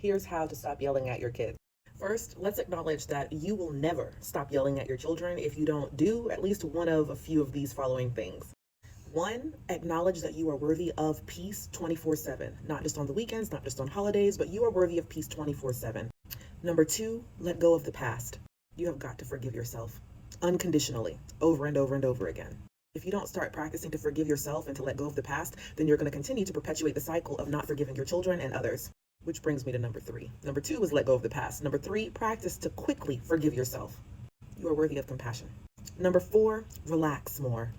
Here's how to stop yelling at your kids. First, let's acknowledge that you will never stop yelling at your children if you don't do at least one of a few of these following things. One, acknowledge that you are worthy of peace 24/7, not just on the weekends, not just on holidays, but you are worthy of peace 24/7. Number two, let go of the past. You have got to forgive yourself unconditionally, over and over and over again. If you don't start practicing to forgive yourself and to let go of the past, then you're going to continue to perpetuate the cycle of not forgiving your children and others. Which brings me to number three. Number two is let go of the past. Number three, practice to quickly forgive yourself. You are worthy of compassion. Number four, relax more.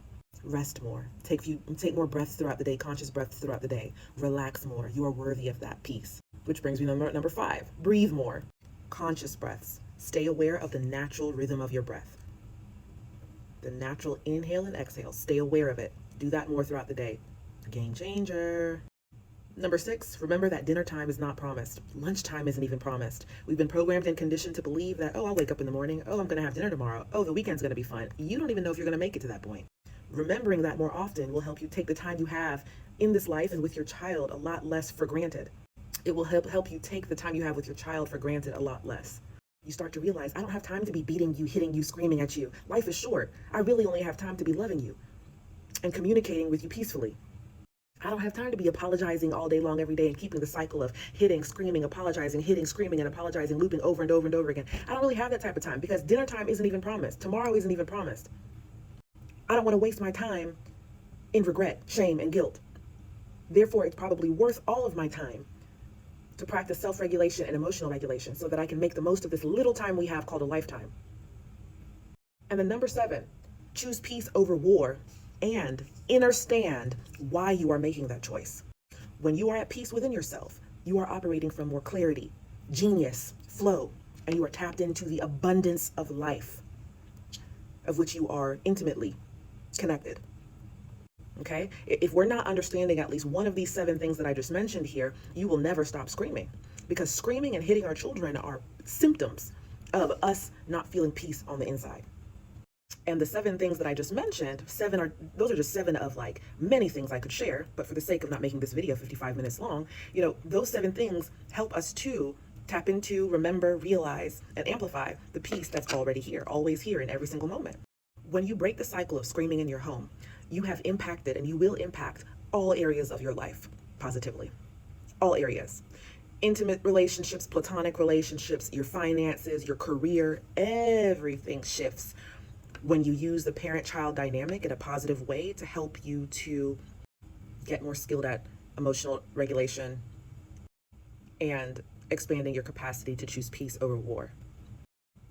Rest more. Take more breaths throughout the day, conscious breaths throughout the day. Relax more. You are worthy of that peace. Which brings me to number five, breathe more. Conscious breaths. Stay aware of the natural rhythm of your breath. The natural inhale and exhale. Stay aware of it. Do that more throughout the day. Game changer. Number six, remember that dinner time is not promised. Lunchtime isn't even promised. We've been programmed and conditioned to believe that, oh, I'll wake up in the morning. Oh, I'm going to have dinner tomorrow. Oh, the weekend's going to be fun. You don't even know if you're going to make it to that point. Remembering that more often will help you take the time you have in this life and with your child a lot less for granted. It will help you take the time you have with your child for granted a lot less. You start to realize, I don't have time to be beating you, hitting you, screaming at you. Life is short. I really only have time to be loving you and communicating with you peacefully. I don't have time to be apologizing all day long every day and keeping the cycle of hitting, screaming, apologizing, hitting, screaming, and apologizing, looping over and over and over again. I don't really have that type of time because dinner time isn't even promised. Tomorrow isn't even promised. I don't want to waste my time in regret, shame, and guilt. Therefore, it's probably worth all of my time to practice self-regulation and emotional regulation so that I can make the most of this little time we have called a lifetime. And then number seven, choose peace over war and understand why you are making that choice. When you are at peace within yourself, you are operating from more clarity, genius, flow, and you are tapped into the abundance of life of which you are intimately connected. Okay? If we're not understanding at least one of these seven things that I just mentioned here, you will never stop screaming, because screaming and hitting our children are symptoms of us not feeling peace on the inside. And the seven things that I just mentioned, those are just seven of like many things I could share, but for the sake of not making this video 55 minutes long, those seven things help us to tap into, remember, realize, and amplify the peace that's already here, always here in every single moment. When you break the cycle of screaming in your home, you have impacted and you will impact all areas of your life positively. All areas. Intimate relationships, platonic relationships, your finances, your career, everything shifts when you use the parent-child dynamic in a positive way to help you to get more skilled at emotional regulation and expanding your capacity to choose peace over war.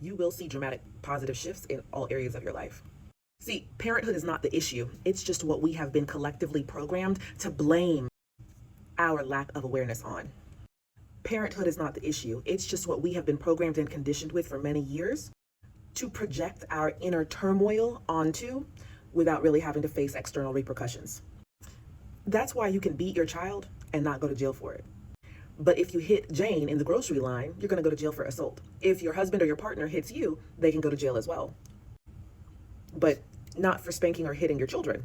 You will see dramatic positive shifts in all areas of your life. See, parenthood is not the issue. It's just what we have been collectively programmed to blame our lack of awareness on. Parenthood is not the issue. It's just what we have been programmed and conditioned with for many years to project our inner turmoil onto without really having to face external repercussions. That's why you can beat your child and not go to jail for it. But if you hit Jane in the grocery line, you're going to go to jail for assault. If your husband or your partner hits you, they can go to jail as well. But not for spanking or hitting your children.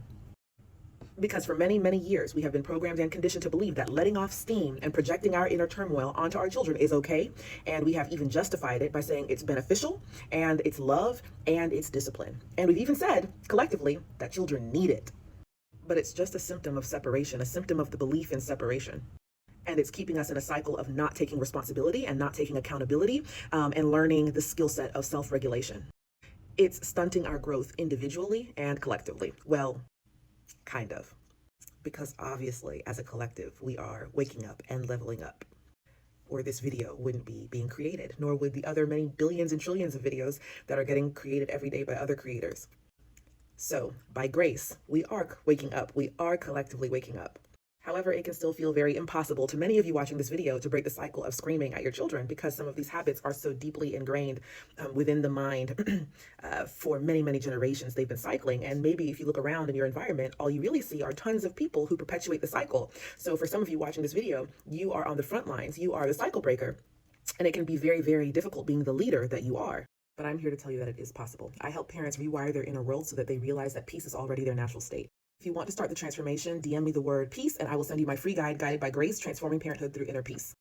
Because for many, many years, we have been programmed and conditioned to believe that letting off steam and projecting our inner turmoil onto our children is okay. And we have even justified it by saying it's beneficial and it's love and it's discipline. And we've even said collectively that children need it. But it's just a symptom of separation, a symptom of the belief in separation. And it's keeping us in a cycle of not taking responsibility and not taking accountability and learning the skill set of self-regulation. It's stunting our growth individually and collectively. Well, kind of. Because obviously, as a collective, we are waking up and leveling up. Or this video wouldn't be being created, nor would the other many billions and trillions of videos that are getting created every day by other creators. So, by grace, we are waking up. We are collectively waking up. However, it can still feel very impossible to many of you watching this video to break the cycle of screaming at your children because some of these habits are so deeply ingrained within the mind for many, many generations. They've been cycling. And maybe if you look around in your environment, all you really see are tons of people who perpetuate the cycle. So for some of you watching this video, you are on the front lines. You are the cycle breaker. And it can be very, very difficult being the leader that you are. But I'm here to tell you that it is possible. I help parents rewire their inner world so that they realize that peace is already their natural state. If you want to start the transformation, DM me the word peace, and I will send you my free guide, Guided by Grace, Transforming Parenthood Through Inner Peace.